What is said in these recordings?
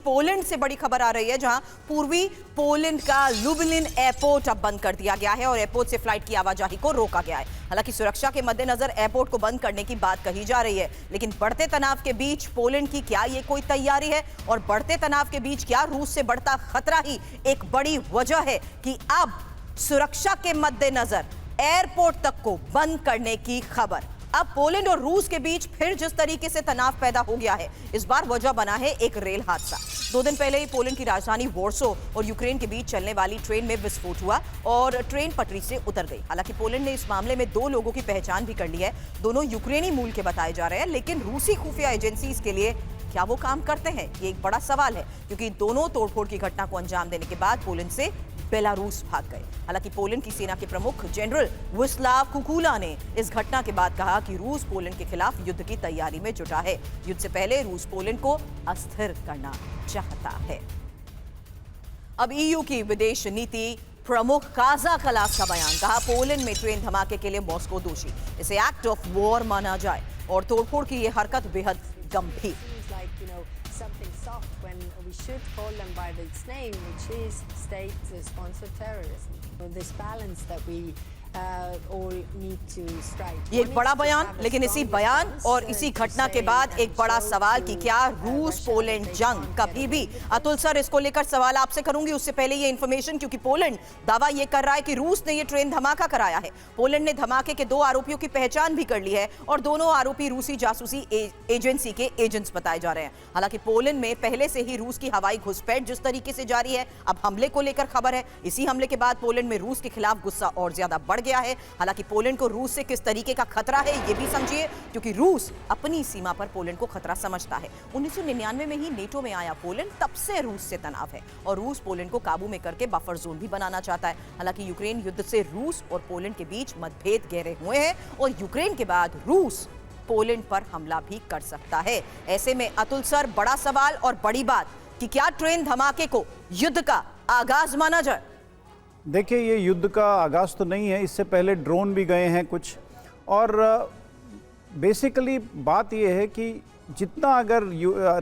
Poland से बड़ी खबर आ रही है, जहां पूर्वी पोलैंड का लुब्लिन एयरपोर्ट अब बंद कर दिया गया है और एयरपोर्ट से फ्लाइट की आवाजाही को रोका गया है। हालांकि सुरक्षा के मद्देनजर एयरपोर्ट को बंद करने की बात कही जा रही है, लेकिन बढ़ते तनाव के बीच पोलैंड की क्या ये कोई तैयारी है? और बढ़ते तनाव के बीच क्या रूस से बढ़ता खतरा ही एक बड़ी वजह है कि अब सुरक्षा के मद्देनजर एयरपोर्ट तक को बंद करने की खबर? अब पोलैंड और रूस के बीच फिर जिस तरीके से तनाव पैदा हो गया है, इस बार वजह बना है एक रेल हादसा। 2 दिन पहले ही पोलैंड की राजधानी वॉर्सो और यूक्रेन के बीच चलने वाली ट्रेन में विस्फोट हुआ और ट्रेन पटरी से उतर गई। हालांकि पोलैंड ने इस मामले में 2 लोगों की पहचान भी कर ली है। दोनों यूक्रेनी मूल के बताए जा रहे हैं, लेकिन रूसी खुफिया एजेंसी के लिए क्या वो काम करते हैं, ये एक बड़ा सवाल है, क्योंकि दोनों तोड़फोड़ की घटना को अंजाम देने के बाद पोलैंड से बेलारूस भाग गए। हालांकि पोलैंड की सेना के प्रमुख जनरल विस्लाव कुकुला ने इस घटना के बाद कहा कि रूस पोलैंड के खिलाफ युद्ध की तैयारी में जुटा है। युद्ध से पहले रूस पोलैंड को अस्थिर करना चाहता है। अब ईयू की विदेश नीति प्रमुख काजा कलास का बयान, कहा पोलैंड में ट्रेन धमाके के लिए मॉस्को दोषी, इसे एक्ट ऑफ वॉर माना जाए और तोड़फोड़ की यह हरकत बेहद गंभीर। Something soft when we should call them by its name, which is state-sponsored terrorism. So this balance that we all need to strike. ये एक बड़ा बयान, लेकिन इसी बयान और इसी घटना के बाद एक बड़ा सवाल कि क्या रूस पोलैंड जंग कभी भी, अतुल सर इसको लेकर सवाल आपसे करूंगी, उससे पहले ये इंफॉर्मेशन, क्योंकि पोलैंड दावा ये कर रहा है कि रूस ने ये ट्रेन धमाका कराया है। पोलैंड ने धमाके के 2 आरोपियों की पहचान भी कर ली है और दोनों आरोपी रूसी जासूसी एजेंसी के एजेंट्स बताए जा रहे हैं। हालांकि पोलैंड में पहले से ही रूस की हवाई घुसपैठ जिस तरीके से जारी है, अब हमले को लेकर खबर है। इसी हमले के बाद पोलैंड में रूस के खिलाफ गुस्सा और ज्यादा बढ़ गया है। हालांकि पोलैंड को रूस से किस तरीके का खतरा है ये भी समझिए, क्योंकि रूस अपनी सीमा पर पोलैंड को खतरा समझता है। 1999 में ही नेटो में आया पोलैंड, तब से रूस से तनाव है और रूस पोलैंड को काबू में करके बफर जोन भी बनाना चाहता है। हालांकि यूक्रेन युद्ध से रूस और पोलैंड के बीच मतभेद गहरे हुए हैं और यूक्रेन के बाद रूस पोलैंड पर हमला भी कर सकता है। ऐसे में अतुल सर, बड़ा सवाल और बड़ी बात कि क्या ट्रेन धमाके को युद्ध का आगाज माना जाए? देखिए, ये युद्ध का आगाज़ तो नहीं है, इससे पहले ड्रोन भी गए हैं कुछ। और बेसिकली बात ये है कि जितना अगर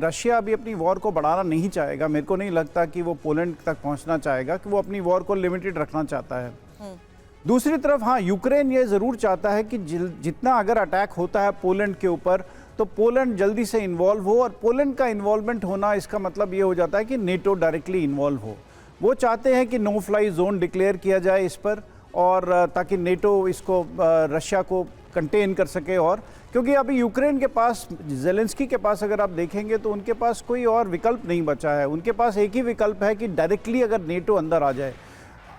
रशिया भी अपनी वॉर को बढ़ाना नहीं चाहेगा, मेरे को नहीं लगता कि वो पोलैंड तक पहुंचना चाहेगा, कि वो अपनी वॉर को लिमिटेड रखना चाहता है। दूसरी तरफ हाँ, यूक्रेन ये ज़रूर चाहता है कि जितना अगर अटैक होता है पोलैंड के ऊपर, तो पोलैंड जल्दी से इन्वॉल्व हो, और पोलैंड का इन्वॉल्वमेंट होना इसका मतलब ये हो जाता है कि नेटो डायरेक्टली इन्वॉल्व हो। वो चाहते हैं कि नो फ्लाई जोन डिक्लेयर किया जाए इस पर, और ताकि नेटो इसको रशिया को कंटेन कर सके। और क्योंकि अभी यूक्रेन के पास, ज़ेलेंस्की के पास अगर आप देखेंगे तो उनके पास कोई और विकल्प नहीं बचा है। उनके पास एक ही विकल्प है कि डायरेक्टली अगर नेटो अंदर आ जाए।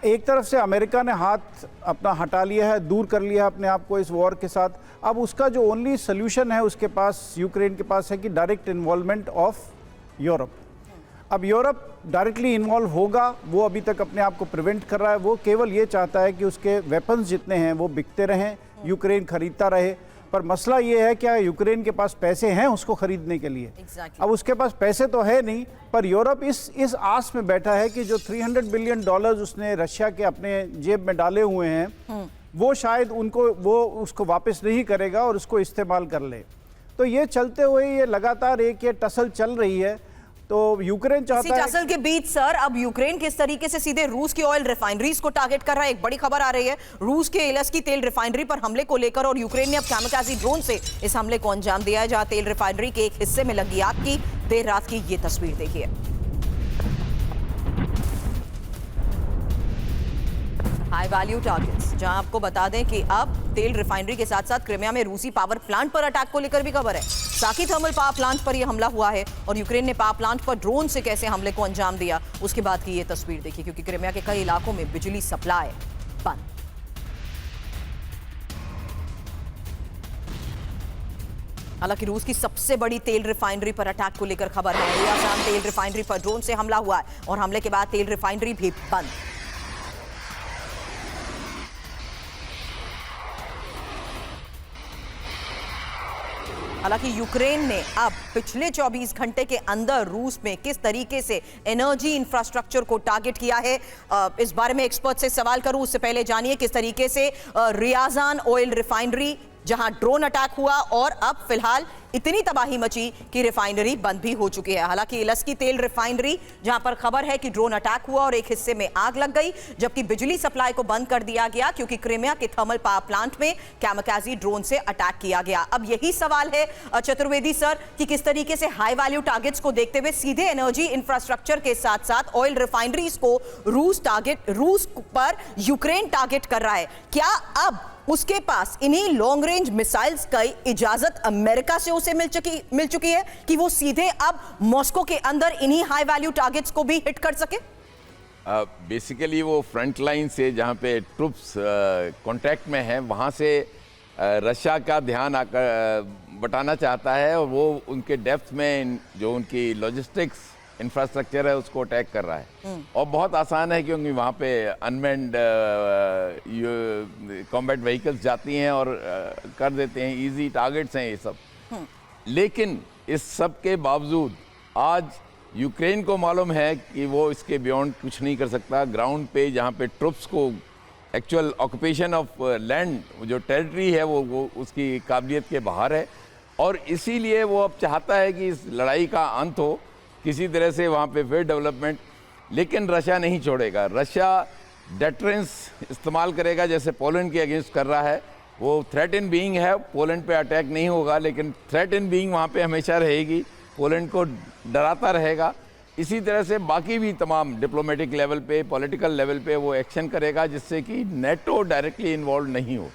एक तरफ से अमेरिका ने हाथ अपना हटा लिया है, दूर कर लिया अपने आप को इस वॉर के साथ। अब उसका जो ओनली सोल्यूशन है उसके पास, यूक्रेन के पास, है कि डायरेक्ट इन्वॉल्वमेंट ऑफ यूरोप। अब यूरोप डायरेक्टली इन्वॉल्व होगा, वो अभी तक अपने आप को प्रिवेंट कर रहा है। वो केवल ये चाहता है कि उसके वेपन्स जितने हैं वो बिकते रहें, यूक्रेन खरीदता रहे। पर मसला ये है, क्या यूक्रेन के पास पैसे हैं उसको खरीदने के लिए? अब उसके पास पैसे तो है नहीं, पर यूरोप इस आस में बैठा है कि जो $300 बिलियन उसने रशिया के अपने जेब में डाले हुए हैं, वो शायद वो उसको वापस नहीं करेगा और उसको इस्तेमाल कर ले। तो ये चलते हुए ये लगातार ये टसल चल रही है। तो यूक्रेन चाहता है, टसल के बीच सर, अब यूक्रेन किस तरीके से सीधे रूस की ऑयल रिफाइनरीज को टारगेट कर रहा है। एक बड़ी खबर आ रही है रूस के एलएसकी तेल रिफाइनरी पर हमले को लेकर, और यूक्रेन ने अब कामिकाज़ी ड्रोन से इस हमले को अंजाम दिया है, जहां तेल रिफाइनरी के एक हिस्से में लगी आग की देर रात की ये तस्वीर देखिए। हाई वैल्यू टारगेट्स, जहां आपको बता दें कि अब तेल रिफाइनरी के साथ साथ क्रिमिया में रूसी पावर प्लांट पर अटैक को लेकर भी खबर है। साकी थर्मल पावर प्लांट पर यह हमला हुआ है और यूक्रेन ने पावर प्लांट पर ड्रोन से कैसे हमले को अंजाम दिया उसके बाद की ये तस्वीर देखिए, क्योंकि क्रिमिया के कई इलाकों में बिजली सप्लाई बंद। हालांकि रूस की सबसे बड़ी तेल रिफाइनरी पर अटैक को लेकर खबर है। रियाजान तेल रिफाइनरी पर ड्रोन से हमला हुआ है और हमले के बाद तेल रिफाइनरी भी बंद। हालांकि यूक्रेन ने अब पिछले 24 घंटे के अंदर रूस में किस तरीके से एनर्जी इंफ्रास्ट्रक्चर को टारगेट किया है, इस बारे में एक्सपर्ट से सवाल करूं उससे पहले जानिए किस तरीके से रियाजान ऑयल रिफाइनरी जहां ड्रोन अटैक हुआ और अब फिलहाल इतनी तबाही मची कि रिफाइनरी बंद भी हो चुकी है। हालांकि इलस्की तेल रिफाइनरी जहां पर खबर है कि ड्रोन अटैक हुआ और एक हिस्से में आग लग गई, जबकि बिजली सप्लाई को बंद कर दिया गया क्योंकि क्रीमिया के थर्मल पावर प्लांट में कैमकाजी ड्रोन से अटैक किया गया। अब यही सवाल है चतुर्वेदी सर कि किस तरीके से हाई वैल्यू टारगेट्स को देखते हुए सीधे एनर्जी इंफ्रास्ट्रक्चर के साथ साथ ऑयल रिफाइनरीज को रूस पर यूक्रेन टारगेट कर रहा है। क्या अब उसके पास इन्हीं लॉन्ग रेंज मिसाइल्स की इजाजत अमेरिका से उसे मिल चुकी है कि वो सीधे अब मॉस्को के अंदर इन्हीं हाई वैल्यू टारगेट्स को भी हिट कर सके? बेसिकली वो फ्रंट लाइन से जहाँ पे ट्रुप्स कांटेक्ट में हैं वहाँ से रशिया का ध्यान बटाना चाहता है और वो उनके डेप्थ में जो उनकी लॉजिस्टिक्स इंफ्रास्ट्रक्चर है उसको अटैक कर रहा है। और बहुत आसान है क्योंकि वहाँ पे अनमेंड कॉम्बैट व्हीकल्स जाती हैं और कर देते हैं, इजी टारगेट्स हैं ये सब। लेकिन इस सब के बावजूद आज यूक्रेन को मालूम है कि वो इसके बियॉन्ड कुछ नहीं कर सकता। ग्राउंड पे जहाँ पे ट्रुप्स को एक्चुअल ऑक्यूपेशन ऑफ लैंड जो टेरिटरी है वो उसकी काबिलियत के बाहर है और इसीलिए वो अब चाहता है कि इस लड़ाई का अंत हो किसी तरह से वहाँ पे फिर डेवलपमेंट। लेकिन रशिया नहीं छोड़ेगा, रशिया डेटरेंस इस्तेमाल करेगा जैसे पोलैंड के अगेंस्ट कर रहा है। वो थ्रेट इन बीइंग है, पोलैंड पे अटैक नहीं होगा लेकिन थ्रेट इन बीइंग वहाँ पे हमेशा रहेगी, पोलैंड को डराता रहेगा। इसी तरह से बाकी भी तमाम डिप्लोमेटिक लेवल पे, पॉलिटिकल लेवल पे वो एक्शन करेगा जिससे कि नेटो डायरेक्टली इन्वॉल्व नहीं हो।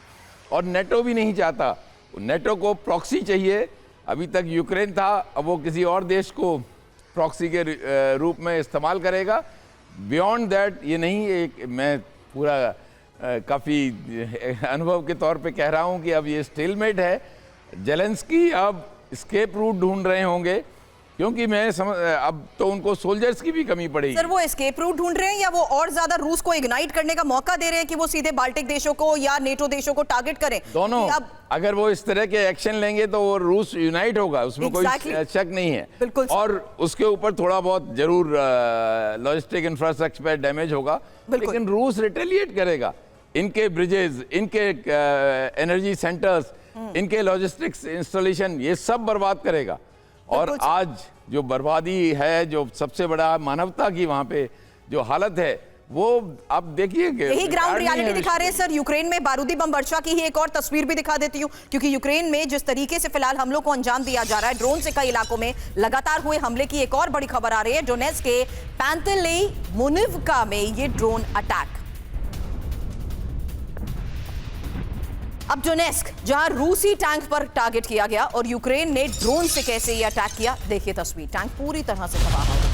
और नेटो भी नहीं चाहता, नेटो को प्रॉक्सी चाहिए। अभी तक यूक्रेन था, अब वो किसी और देश को प्रॉक्सी के रूप में इस्तेमाल करेगा। बियॉन्ड दैट ये नहीं, एक मैं पूरा काफ़ी अनुभव के तौर पे कह रहा हूँ कि अब ये स्टेलमेट है। जेलेंस्की अब एस्केप रूट ढूंढ रहे होंगे क्योंकि मैं अब तो उनको सोल्जर्स की भी कमी पड़ेगी। सर वो एस्केप रूट ढूंढ रहे हैं या वो और ज्यादा रूस को इग्नाइट करने का मौका दे रहे हैं कि वो सीधे बाल्टिक देशों को या नेटो देशों को टारगेट करें? दोनों। अब अगर वो इस तरह के एक्शन लेंगे तो वो रूस यूनाइट होगा, उसमें कोई शक नहीं है। बिल्कुल। और उसके ऊपर थोड़ा बहुत जरूर लॉजिस्टिक इंफ्रास्ट्रक्चर पे डैमेज होगा, लेकिन रूस रिटेलिएट करेगा। इनके ब्रिजेस, इनके एनर्जी सेंटर्स, इनके लॉजिस्टिक्स इंस्टॉलेशन, ये सब बर्बाद करेगा। और आज जो बर्बादी है, जो सबसे बड़ा मानवता की वहां पे जो हालत है, वो आप देखिए कि यही ग्राउंड रियलिटी दिखा रहे हैं सर। यूक्रेन में बारूदी बम वर्षा की ही एक और तस्वीर भी दिखा देती हूं, क्योंकि यूक्रेन में जिस तरीके से फिलहाल हमलों को अंजाम दिया जा रहा है, ड्रोन से कई इलाकों में लगातार हुए हमले की एक और बड़ी खबर आ रही है। डोनेट्स्क के पैंटेलिमोनिवका में ये ड्रोन अटैक। अब डोनेट्स्क जहां रूसी टैंक पर टारगेट किया गया और यूक्रेन ने ड्रोन से कैसे ये अटैक किया, देखिए तस्वीर। टैंक पूरी तरह से तबाह हो गया।